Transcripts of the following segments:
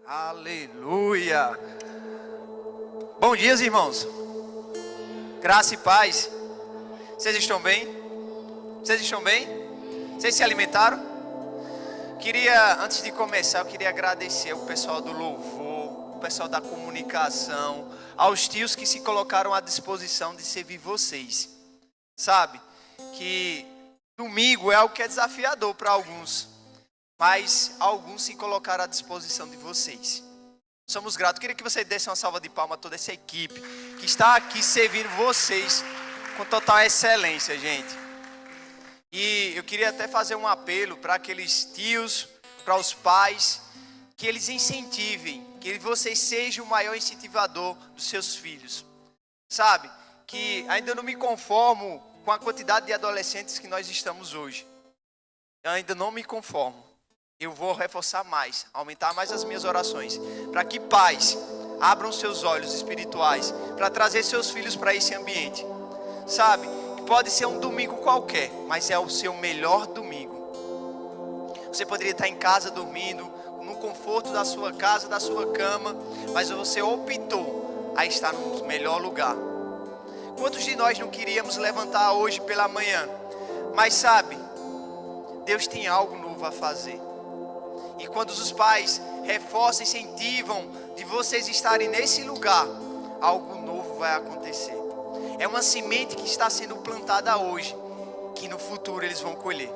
Aleluia. Bom dia, irmãos. Graça e paz. Vocês estão bem? Vocês estão bem? Vocês se alimentaram? Antes de começar, eu queria agradecer o pessoal do louvor, o pessoal da comunicação, aos tios que se colocaram à disposição de servir vocês. Sabe que domingo é algo que é desafiador para alguns, mas alguns se colocaram à disposição de vocês. Somos gratos. Queria que você desse uma salva de palmas a toda essa equipe que está aqui servindo vocês com total excelência, gente. E eu queria até fazer um apelo para aqueles tios, para os pais, que eles incentivem, que vocês sejam o maior incentivador dos seus filhos. Sabe, que ainda não me conformo com a quantidade de adolescentes que nós estamos hoje. Eu ainda não me conformo. Eu vou reforçar mais, aumentar mais as minhas orações, para que pais abram seus olhos espirituais, para trazer seus filhos para esse ambiente. Sabe, que pode ser um domingo qualquer, mas é o seu melhor domingo. Você poderia estar em casa dormindo, no conforto da sua casa, da sua cama, mas você optou a estar no melhor lugar. Quantos de nós não queríamos levantar hoje pela manhã? Mas sabe, Deus tem algo novo a fazer. E quando os pais reforçam, incentivam de vocês estarem nesse lugar, algo novo vai acontecer. É uma semente que está sendo plantada hoje, que no futuro eles vão colher.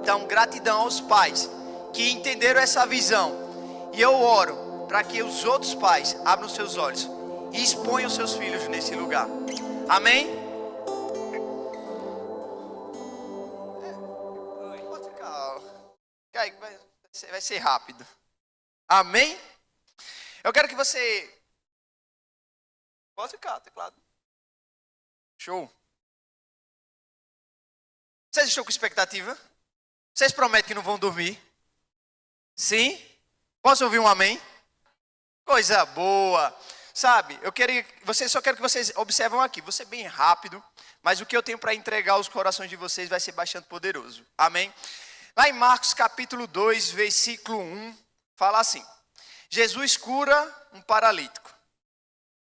Então, gratidão aos pais que entenderam essa visão. E eu oro para que os outros pais abram seus olhos e exponham seus filhos nesse lugar. Amém? Pode ficar. Vai ser rápido. Amém? Eu quero que você... Pode ficar, teclado. Show. Vocês estão com expectativa? Vocês prometem que não vão dormir? Sim? Posso ouvir um amém? Coisa boa. Sabe, só quero que vocês observam aqui. Vou ser bem rápido, mas o que eu tenho para entregar aos corações de vocês vai ser bastante poderoso. Amém? Lá em Marcos capítulo 2, versículo 1, fala assim: Jesus cura um paralítico.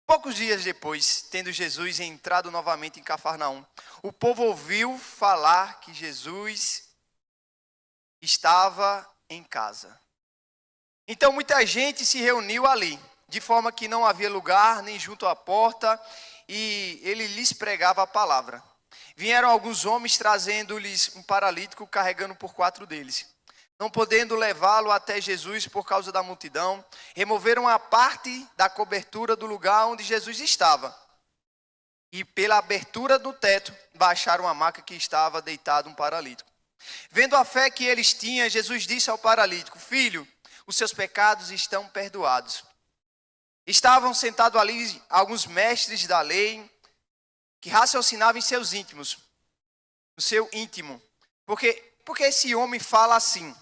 Poucos dias depois, tendo Jesus entrado novamente em Cafarnaum, o povo ouviu falar que Jesus estava em casa. Então muita gente se reuniu ali, de forma que não havia lugar nem junto à porta, e ele lhes pregava a palavra. Vieram alguns homens trazendo-lhes um paralítico, carregando por 4 deles. Não podendo levá-lo até Jesus por causa da multidão, removeram a parte da cobertura do lugar onde Jesus estava. E pela abertura do teto, baixaram a maca que estava deitado um paralítico. Vendo a fé que eles tinham, Jesus disse ao paralítico: Filho, os seus pecados estão perdoados. Estavam sentados ali alguns mestres da lei, que raciocinavam em seus íntimos, no seu íntimo. Porque esse homem fala assim?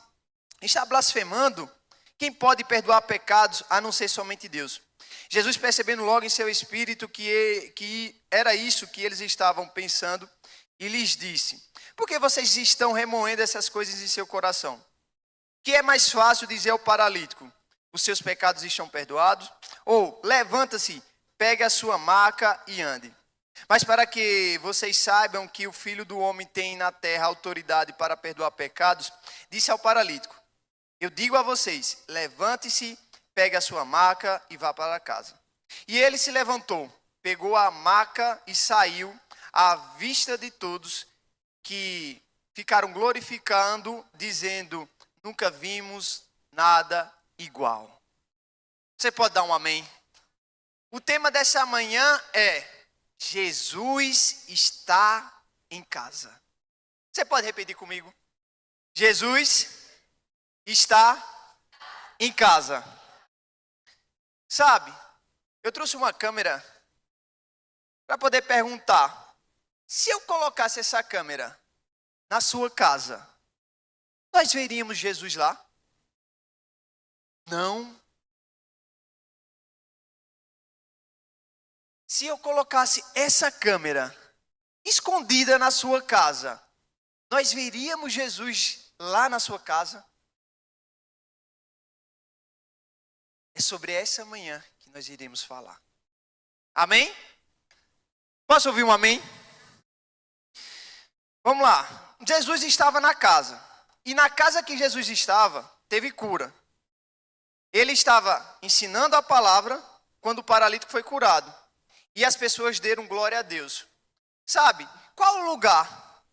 Está blasfemando? Quem pode perdoar pecados a não ser somente Deus? Jesus, percebendo logo em seu espírito que era isso que eles estavam pensando, e lhes disse: Por que vocês estão remoendo essas coisas em seu coração? Que é mais fácil dizer ao paralítico: os seus pecados estão perdoados? Ou, levanta-se, pegue a sua maca e ande. Mas para que vocês saibam que o Filho do Homem tem na terra autoridade para perdoar pecados, disse ao paralítico: Eu digo a vocês, levante-se, pegue a sua maca e vá para casa. E ele se levantou, pegou a maca e saiu à vista de todos, que ficaram glorificando, dizendo: Nunca vimos nada igual. Você pode dar um amém? O tema dessa manhã é: Jesus está em casa. Você pode repetir comigo? Jesus está em casa. Sabe, eu trouxe uma câmera para poder perguntar: se eu colocasse essa câmera na sua casa, nós veríamos Jesus lá? Não. Se eu colocasse essa câmera escondida na sua casa, nós veríamos Jesus lá na sua casa? É sobre essa manhã que nós iremos falar. Amém? Posso ouvir um amém? Vamos lá. Jesus estava na casa. E na casa que Jesus estava, teve cura. Ele estava ensinando a palavra quando o paralítico foi curado. E as pessoas deram glória a Deus. Sabe, qual o lugar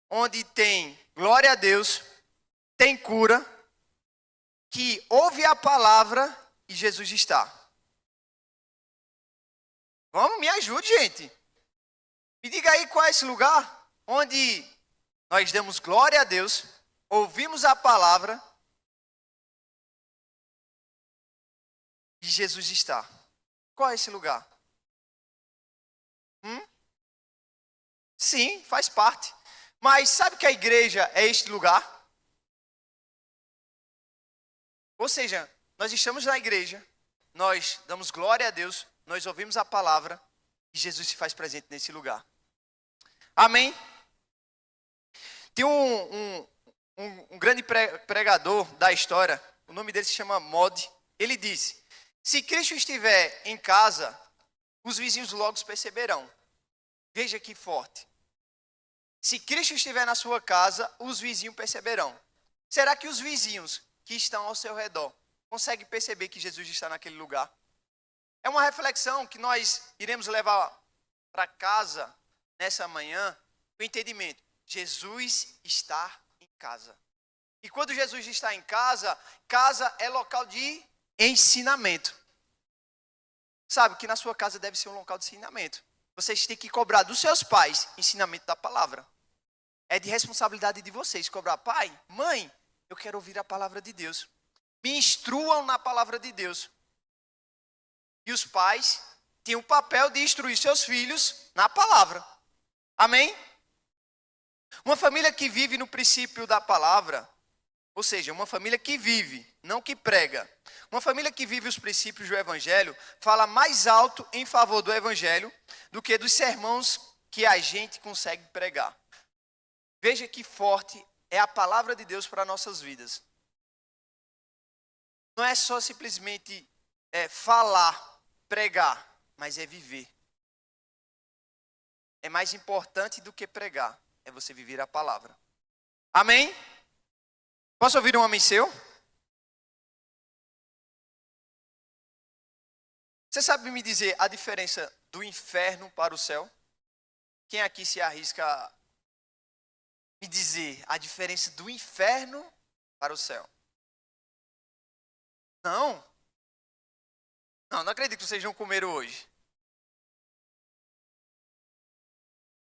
onde tem glória a Deus, tem cura, que ouve a palavra e Jesus está? Vamos, me ajude, gente. Me diga aí qual é esse lugar onde nós damos glória a Deus, ouvimos a palavra e Jesus está. Qual é esse lugar? Sim, faz parte. Mas sabe que a igreja é este lugar? Ou seja, nós estamos na igreja, nós damos glória a Deus, nós ouvimos a palavra e Jesus se faz presente nesse lugar. Amém? Tem um grande pregador da história, o nome dele se chama Mod. Ele disse: se Cristo estiver em casa, os vizinhos logo perceberão. Veja que forte. Se Cristo estiver na sua casa, os vizinhos perceberão. Será que os vizinhos que estão ao seu redor conseguem perceber que Jesus está naquele lugar? É uma reflexão que nós iremos levar para casa nessa manhã, com o entendimento: Jesus está em casa. E quando Jesus está em casa, casa é local de ensinamento. Sabe que na sua casa deve ser um local de ensinamento. Vocês têm que cobrar dos seus pais ensinamento da palavra. É de responsabilidade de vocês cobrar: pai, mãe, eu quero ouvir a palavra de Deus. Me instruam na palavra de Deus. E os pais têm o papel de instruir seus filhos na palavra. Amém? Uma família que vive no princípio da palavra, ou seja, uma família que vive, não que prega. Uma família que vive os princípios do evangelho fala mais alto em favor do evangelho do que dos sermões que a gente consegue pregar. Veja que forte é a palavra de Deus para nossas vidas. Não é só simplesmente falar, pregar, mas é viver. É mais importante do que pregar, é você viver a palavra. Amém? Posso ouvir um amém seu? Você sabe me dizer a diferença do inferno para o céu? Quem aqui se arrisca me dizer a diferença do inferno para o céu? Não. Não acredito que vocês vão comer hoje.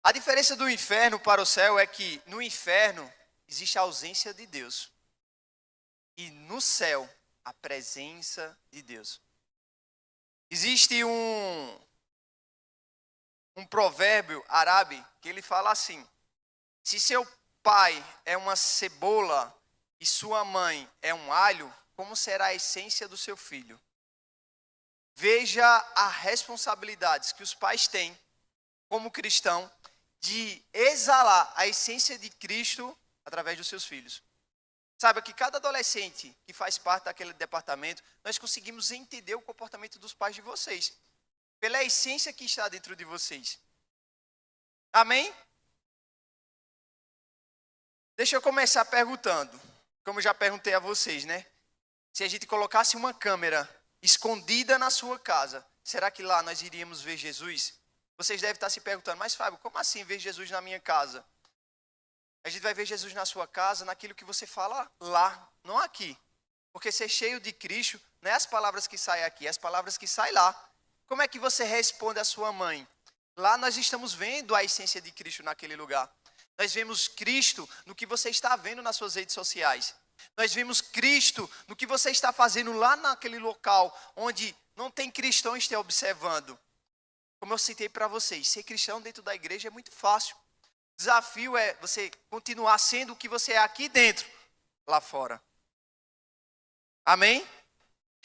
A diferença do inferno para o céu é que no inferno existe a ausência de Deus. E no céu, a presença de Deus. Existe um provérbio árabe que ele fala assim: se seu pai é uma cebola e sua mãe é um alho, como será a essência do seu filho? Veja as responsabilidades que os pais têm como cristão de exalar a essência de Cristo através dos seus filhos. Saiba que cada adolescente que faz parte daquele departamento, nós conseguimos entender o comportamento dos pais de vocês, pela essência que está dentro de vocês. Amém? Deixa eu começar perguntando, como eu já perguntei a vocês, né? Se a gente colocasse uma câmera escondida na sua casa, será que lá nós iríamos ver Jesus? Vocês devem estar se perguntando: mas Fábio, como assim ver Jesus na minha casa? A gente vai ver Jesus na sua casa, naquilo que você fala lá, não aqui. Porque ser cheio de Cristo não é as palavras que saem aqui, é as palavras que saem lá. Como é que você responde à sua mãe? Lá nós estamos vendo a essência de Cristo naquele lugar. Nós vemos Cristo no que você está vendo nas suas redes sociais. Nós vemos Cristo no que você está fazendo lá naquele local onde não tem cristãos te observando. Como eu citei para vocês, ser cristão dentro da igreja é muito fácil. O desafio é você continuar sendo o que você é aqui dentro, lá fora. Amém?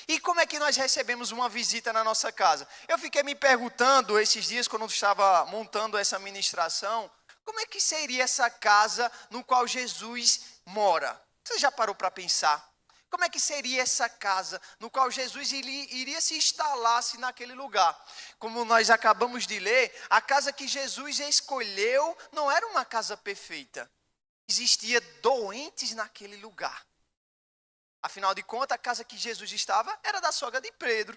E como é que nós recebemos uma visita na nossa casa? Eu fiquei me perguntando esses dias, quando eu estava montando essa ministração, como é que seria essa casa no qual Jesus mora? Você já parou para pensar? Como é que seria essa casa no qual Jesus iria se instalar-se naquele lugar? Como nós acabamos de ler, a casa que Jesus escolheu não era uma casa perfeita. Existia doentes naquele lugar. Afinal de contas, a casa que Jesus estava era da sogra de Pedro.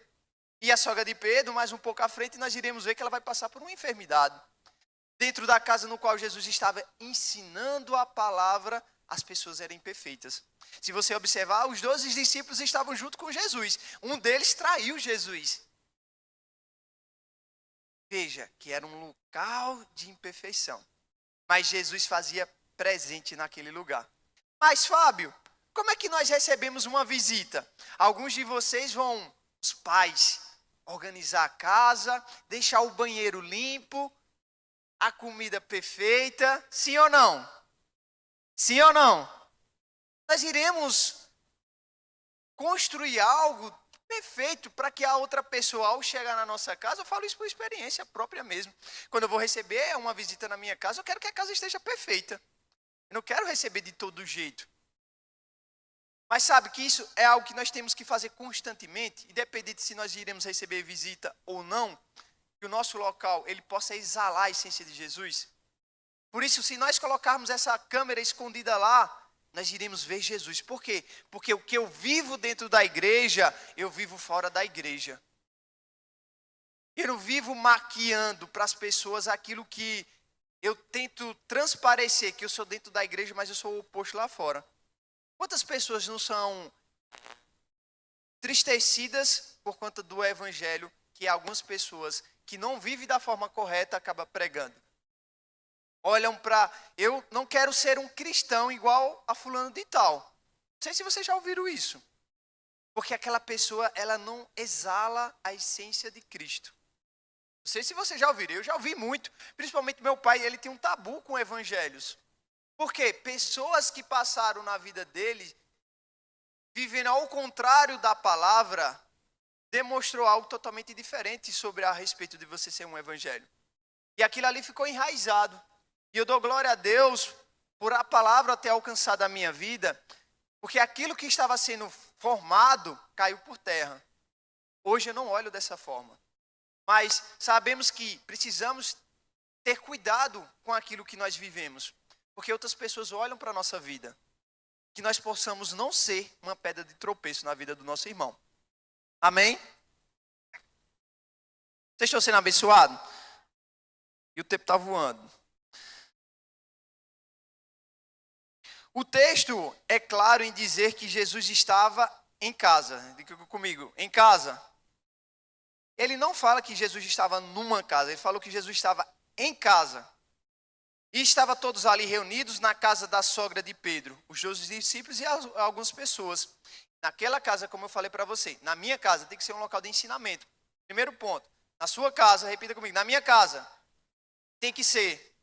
E a sogra de Pedro, mais um pouco à frente, nós iremos ver que ela vai passar por uma enfermidade. Dentro da casa no qual Jesus estava ensinando a palavra, as pessoas eram imperfeitas. Se você observar, os 12 discípulos estavam junto com Jesus. Um deles traiu Jesus. Veja que era um local de imperfeição. Mas Jesus fazia presente naquele lugar. Mas, Fábio, como é que nós recebemos uma visita? Alguns de vocês vão, os pais, organizar a casa, deixar o banheiro limpo, a comida perfeita, sim ou não? Sim ou não? Nós iremos construir algo perfeito para que a outra pessoa, ao chegar na nossa casa, eu falo isso por experiência própria mesmo. Quando eu vou receber uma visita na minha casa, eu quero que a casa esteja perfeita. Eu não quero receber de todo jeito. Mas sabe que isso é algo que nós temos que fazer constantemente, independente se nós iremos receber visita ou não, que o nosso local ele possa exalar a essência de Jesus. Por isso, se nós colocarmos essa câmera escondida lá, nós iremos ver Jesus. Por quê? Porque o que eu vivo dentro da igreja, eu vivo fora da igreja. Eu não vivo maquiando para as pessoas aquilo que eu tento transparecer, que eu sou dentro da igreja, mas eu sou o oposto lá fora. Quantas pessoas não são entristecidas por conta do evangelho que algumas pessoas que não vivem da forma correta acabam pregando? Olham para, eu não quero ser um cristão igual a fulano de tal. Não sei se vocês já ouviram isso. Porque aquela pessoa, ela não exala a essência de Cristo. Não sei se vocês já ouviram, eu já ouvi muito. Principalmente meu pai, ele tem um tabu com evangelhos. Porque pessoas que passaram na vida dele, vivendo ao contrário da palavra, demonstrou algo totalmente diferente sobre a respeito de você ser um evangelho. E aquilo ali ficou enraizado. E eu dou glória a Deus por a palavra ter alcançado a minha vida, porque aquilo que estava sendo formado caiu por terra. Hoje eu não olho dessa forma. Mas sabemos que precisamos ter cuidado com aquilo que nós vivemos. Porque outras pessoas olham para a nossa vida. Que nós possamos não ser uma pedra de tropeço na vida do nosso irmão. Amém? Vocês estão sendo abençoados? E o tempo está voando. O texto é claro em dizer que Jesus estava em casa. Diga comigo, em casa. Ele não fala que Jesus estava numa casa, ele falou que Jesus estava em casa. E estavam todos ali reunidos na casa da sogra de Pedro, os 12 discípulos e algumas pessoas. Naquela casa, como eu falei para você, na minha casa tem que ser um local de ensinamento. Primeiro ponto, na sua casa, repita comigo, na minha casa tem que ser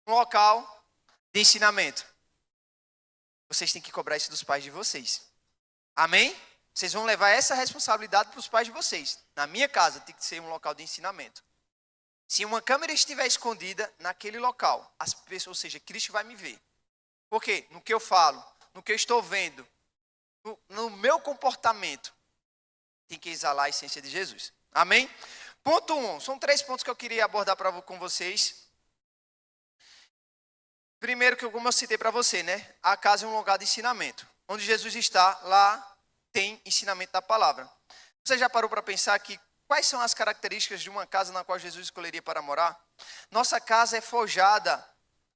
um local de ensinamento. Vocês têm que cobrar isso dos pais de vocês. Amém? Vocês vão levar essa responsabilidade para os pais de vocês. Na minha casa tem que ser um local de ensinamento. Se uma câmera estiver escondida naquele local, as pessoas, ou seja, Cristo vai me ver. Por quê? No que eu falo, no que eu estou vendo, no meu comportamento, tem que exalar a essência de Jesus. Amém? Ponto 1. São 3 pontos que eu queria abordar com vocês. Primeiro, como eu citei para você, né? A casa é um lugar de ensinamento. Onde Jesus está, lá tem ensinamento da palavra. Você já parou para pensar que quais são as características de uma casa na qual Jesus escolheria para morar? Nossa casa é forjada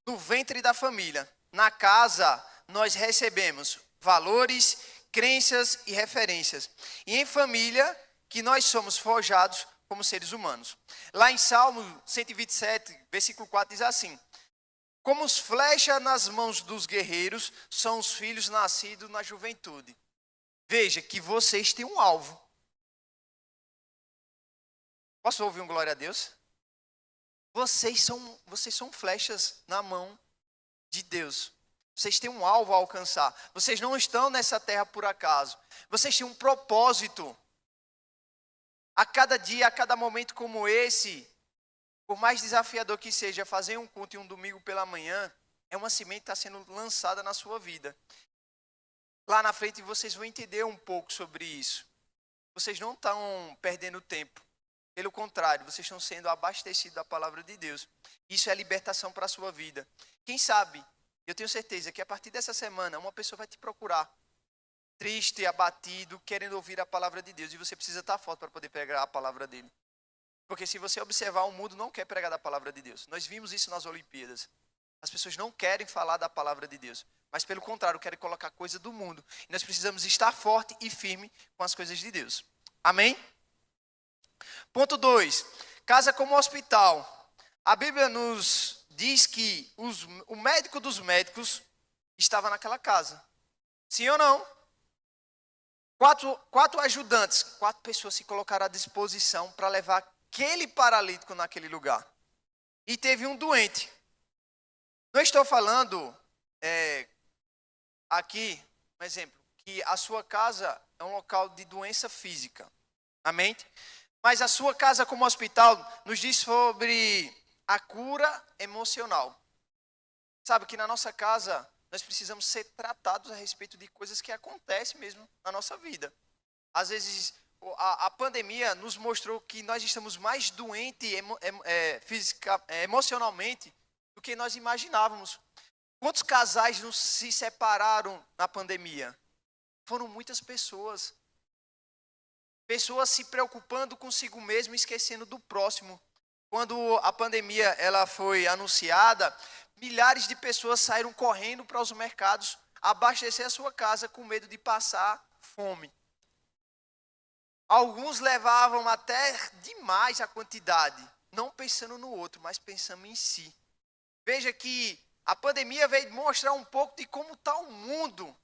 no ventre da família. Na casa, nós recebemos valores, crenças e referências. E em família, que nós somos forjados como seres humanos. Lá em Salmo 127, versículo 4, diz assim: como os flechas nas mãos dos guerreiros, são os filhos nascidos na juventude. Veja que vocês têm um alvo. Posso ouvir um glória a Deus? Vocês são flechas na mão de Deus. Vocês têm um alvo a alcançar. Vocês não estão nessa terra por acaso. Vocês têm um propósito. A cada dia, a cada momento como esse, por mais desafiador que seja, fazer um culto em um domingo pela manhã, é uma semente que está sendo lançada na sua vida. Lá na frente vocês vão entender um pouco sobre isso. Vocês não estão perdendo tempo. Pelo contrário, vocês estão sendo abastecidos da palavra de Deus. Isso é libertação para a sua vida. Quem sabe, eu tenho certeza que a partir dessa semana, uma pessoa vai te procurar, triste, abatido, querendo ouvir a palavra de Deus. E você precisa estar forte para poder pregar a palavra dele. Porque se você observar, o mundo não quer pregar da palavra de Deus. Nós vimos isso nas Olimpíadas. As pessoas não querem falar da palavra de Deus. Mas pelo contrário, querem colocar coisa do mundo. E nós precisamos estar forte e firme com as coisas de Deus. Amém? Ponto 2. Casa como hospital. A Bíblia nos diz que o médico dos médicos estava naquela casa. Sim ou não? Quatro ajudantes, 4 pessoas se colocaram à disposição para levar aquele paralítico naquele lugar. E teve um doente. Não estou falando aqui, um exemplo, que a sua casa é um local de doença física. Amém? Mas a sua casa como hospital nos diz sobre a cura emocional. Sabe que na nossa casa nós precisamos ser tratados a respeito de coisas que acontecem mesmo na nossa vida. Às vezes a pandemia nos mostrou que nós estamos mais doentes emocionalmente do que nós imaginávamos. Quantos casais não se separaram na pandemia? Foram muitas pessoas. Pessoas se preocupando consigo mesmo e esquecendo do próximo. Quando a pandemia ela foi anunciada, milhares de pessoas saíram correndo para os mercados abastecer a sua casa com medo de passar fome. Alguns levavam até demais a quantidade, não pensando no outro, mas pensando em si. Veja que a pandemia veio mostrar um pouco de como está o mundo.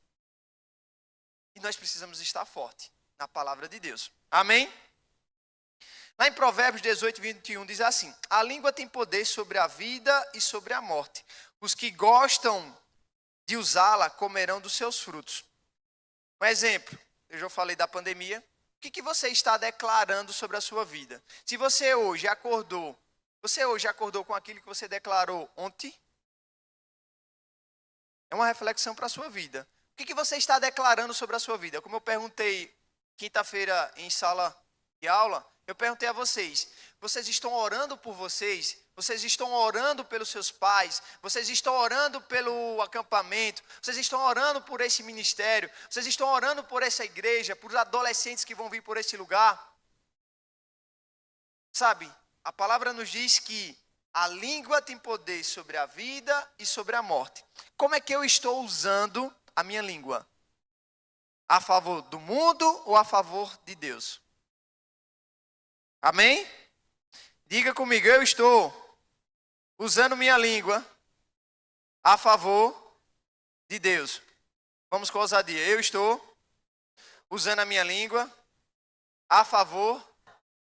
E nós precisamos estar fortes na palavra de Deus. Amém? Lá em Provérbios 18, 21 diz assim: a língua tem poder sobre a vida e sobre a morte. Os que gostam de usá-la comerão dos seus frutos. Um exemplo, eu já falei da pandemia. O que você está declarando sobre a sua vida? Se você hoje acordou com aquilo que você declarou ontem? É uma reflexão para a sua vida. O que você está declarando sobre a sua vida? Como eu perguntei quinta-feira em sala de aula, eu perguntei a vocês: vocês estão orando por vocês? Vocês estão orando pelos seus pais? Vocês estão orando pelo acampamento? Vocês estão orando por esse ministério? Vocês estão orando por essa igreja? Por adolescentes que vão vir por esse lugar? Sabe, a palavra nos diz que a língua tem poder sobre a vida e sobre a morte. Como é que eu estou usando a minha língua? A favor do mundo ou a favor de Deus? Amém? Diga comigo, eu estou usando minha língua a favor de Deus. Vamos com ousadia. Eu estou usando a minha língua a favor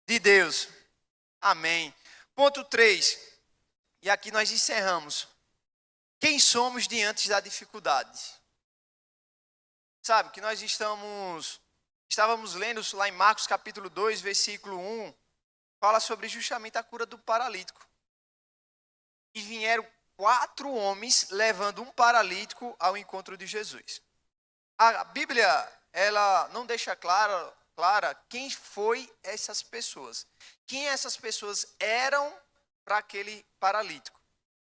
de Deus. Amém. Ponto 3. E aqui nós encerramos. Quem somos diante da dificuldade? Sabe que nós estávamos lendo lá em Marcos capítulo 2, versículo 1, fala sobre justamente a cura do paralítico. E vieram 4 homens levando um paralítico ao encontro de Jesus. A Bíblia, ela não deixa clara quem foi essas pessoas. Quem essas pessoas eram para aquele paralítico.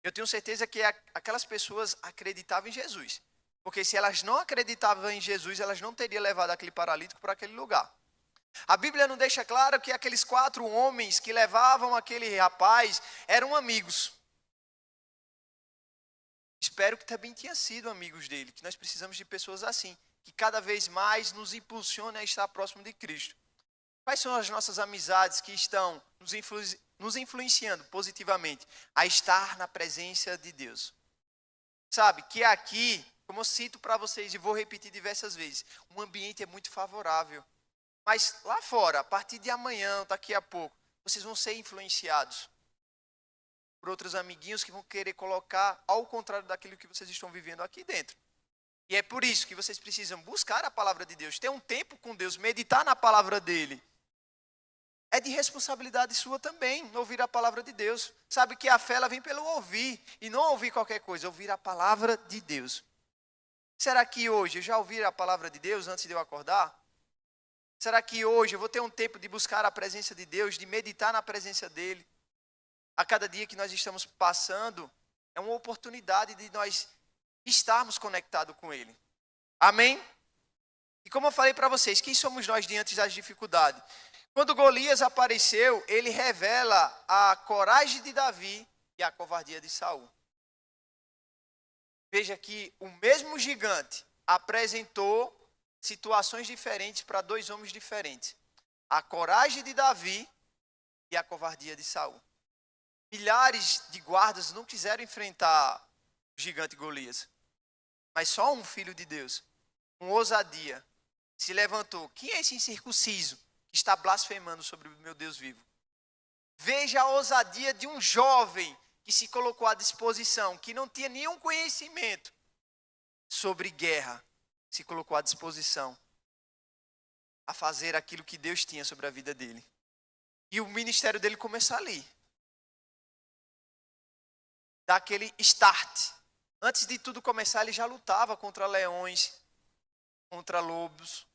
Eu tenho certeza que aquelas pessoas acreditavam em Jesus. Porque se elas não acreditavam em Jesus, elas não teriam levado aquele paralítico para aquele lugar. A Bíblia não deixa claro que aqueles 4 homens que levavam aquele rapaz eram amigos. Espero que também tenham sido amigos dele, que nós precisamos de pessoas assim, que cada vez mais nos impulsionem a estar próximo de Cristo. Quais são as nossas amizades que estão nos influenciando positivamente a estar na presença de Deus? Sabe, que aqui, como eu cito para vocês e vou repetir diversas vezes, o ambiente é muito favorável. Mas lá fora, a partir de amanhã, daqui a pouco, vocês vão ser influenciados por outros amiguinhos que vão querer colocar ao contrário daquilo que vocês estão vivendo aqui dentro. E é por isso que vocês precisam buscar a palavra de Deus, ter um tempo com Deus, meditar na palavra dele. É de responsabilidade sua também ouvir a palavra de Deus. Sabe que a fé ela vem pelo ouvir, e não ouvir qualquer coisa, ouvir a palavra de Deus. Será que hoje eu já ouvi a palavra de Deus antes de eu acordar? Será que hoje eu vou ter um tempo de buscar a presença de Deus, de meditar na presença dEle? A cada dia que nós estamos passando, é uma oportunidade de nós estarmos conectados com Ele. Amém? E como eu falei para vocês, quem somos nós diante das dificuldades? Quando Golias apareceu, ele revela a coragem de Davi e a covardia de Saul. Veja que o mesmo gigante apresentou situações diferentes para dois homens diferentes. A coragem de Davi e a covardia de Saul. Milhares de guardas não quiseram enfrentar o gigante Golias. Mas só um filho de Deus, com ousadia, se levantou. Quem é esse incircunciso que está blasfemando sobre o meu Deus vivo? Veja a ousadia de um jovem que se colocou à disposição, que não tinha nenhum conhecimento sobre guerra, se colocou à disposição a fazer aquilo que Deus tinha sobre a vida dele. E o ministério dele começou ali. Daquele start. Antes de tudo começar, ele já lutava contra leões, contra lobos.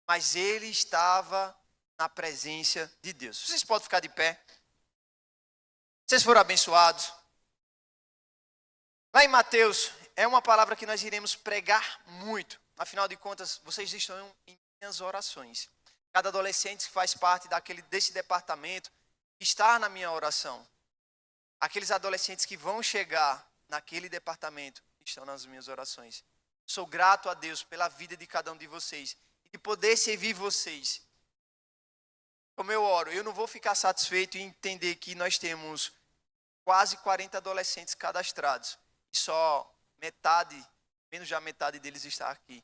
Mas ele estava na presença de Deus. Vocês podem ficar de pé. Vocês foram abençoados. Lá em Mateus, é uma palavra que nós iremos pregar muito. Afinal de contas, vocês estão em minhas orações. Cada adolescente que faz parte desse departamento está na minha oração. Aqueles adolescentes que vão chegar naquele departamento estão nas minhas orações. Sou grato a Deus pela vida de cada um de vocês e de poder servir vocês. Como eu oro, eu não vou ficar satisfeito em entender que nós temos quase 40 adolescentes cadastrados e só metade, menos da metade deles está aqui.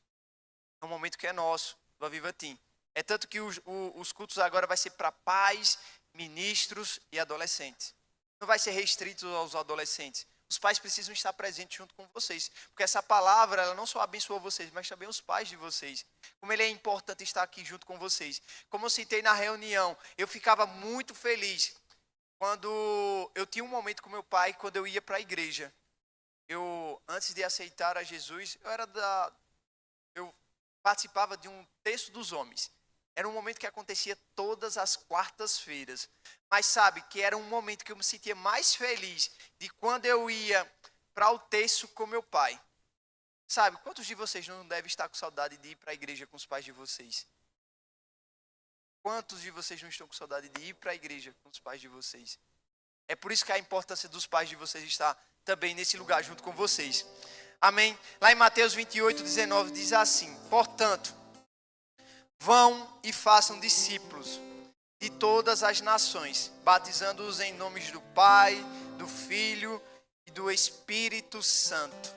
É um momento que é nosso, do Aviva Team. É tanto que os cultos agora vai ser para pais, ministros e adolescentes. Não vai ser restrito aos adolescentes. Os pais precisam estar presentes junto com vocês. Porque essa palavra, ela não só abençoa vocês, mas também os pais de vocês. Como ele é importante estar aqui junto com vocês. Como eu citei na reunião, eu ficava muito feliz quando eu tinha um momento com meu pai, quando eu ia para a igreja. Antes de aceitar a Jesus, eu participava de um texto dos homens. Era um momento que acontecia todas as quartas-feiras. Mas sabe, que era um momento que eu me sentia mais feliz de quando eu ia para o texto com meu pai. Sabe, quantos de vocês não devem estar com saudade de ir para a igreja com os pais de vocês? Quantos de vocês não estão com saudade de ir para a igreja com os pais de vocês? É por isso que a importância dos pais de vocês está também nesse lugar junto com vocês. Amém? Lá em Mateus 28, 19 diz assim: portanto, vão e façam discípulos de todas as nações, batizando-os em nomes do Pai, do Filho e do Espírito Santo.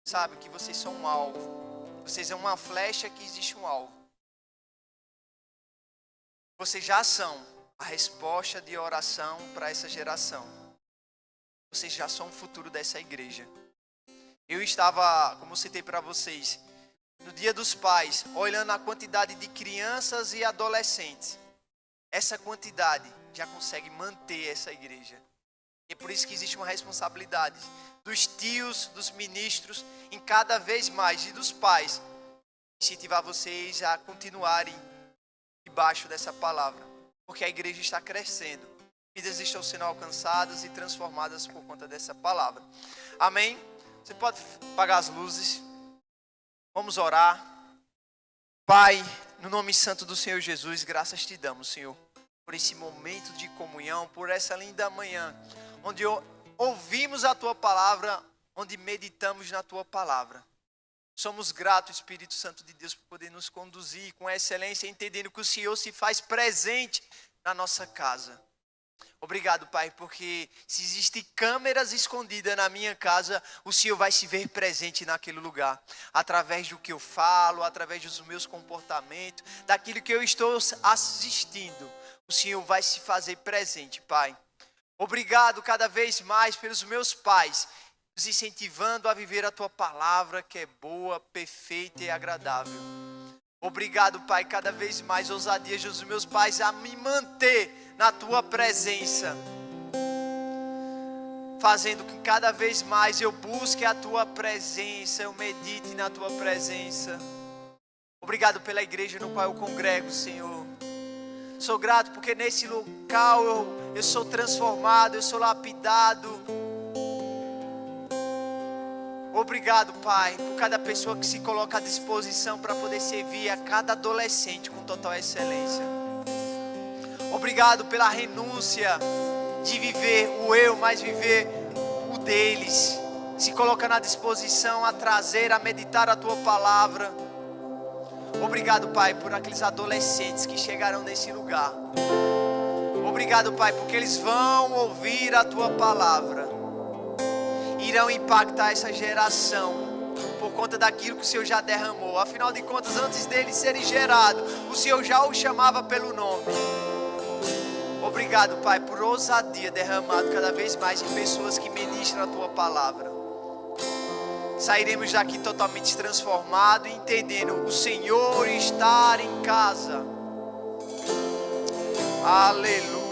Sabe que vocês são um alvo. Vocês são uma flecha que existe um alvo. Vocês já são a resposta de oração para essa geração. Vocês já são o futuro dessa igreja. Eu estava, como eu citei para vocês, no Dia dos Pais, olhando a quantidade de crianças e adolescentes. Essa quantidade já consegue manter essa igreja. E é por isso que existe uma responsabilidade dos tios, dos ministros, em cada vez mais, e dos pais, incentivar vocês a continuarem debaixo dessa palavra. Porque a igreja está crescendo. Vidas estão sendo alcançadas e transformadas por conta dessa palavra. Amém? Você pode apagar as luzes. Vamos orar. Pai, no nome santo do Senhor Jesus, graças te damos, Senhor, por esse momento de comunhão, por essa linda manhã, onde ouvimos a tua palavra, onde meditamos na tua palavra. Somos gratos, Espírito Santo de Deus, por poder nos conduzir com excelência, entendendo que o Senhor se faz presente na nossa casa. Obrigado, Pai, porque se existem câmeras escondidas na minha casa, o Senhor vai se ver presente naquele lugar. Através do que eu falo, através dos meus comportamentos, daquilo que eu estou assistindo, o Senhor vai se fazer presente, Pai. Obrigado cada vez mais pelos meus pais, nos incentivando a viver a tua palavra, que é boa, perfeita e agradável. Obrigado, Pai, cada vez mais ousadia dos meus pais a me manter na tua presença. fazendo que cada vez mais eu busque a tua presença, eu medite na tua presença. Obrigado pela igreja no qual eu congrego, Senhor. Sou grato porque nesse local eu sou transformado, eu sou lapidado. Obrigado, Pai, por cada pessoa que se coloca à disposição para poder servir a cada adolescente com total excelência. Obrigado pela renúncia de viver o eu, mas viver o deles. Se colocando à disposição a trazer, a meditar a tua palavra. Obrigado, Pai, por aqueles adolescentes que chegarão nesse lugar. Obrigado, Pai, porque eles vão ouvir a tua palavra. Irão impactar essa geração por conta daquilo que o Senhor já derramou. Afinal de contas, antes deles serem gerados, o Senhor já os chamava pelo nome. Obrigado, Pai, por ousadia derramado cada vez mais em pessoas que ministram a tua palavra. Sairemos daqui totalmente transformados, entendendo o Senhor estar em casa. Aleluia.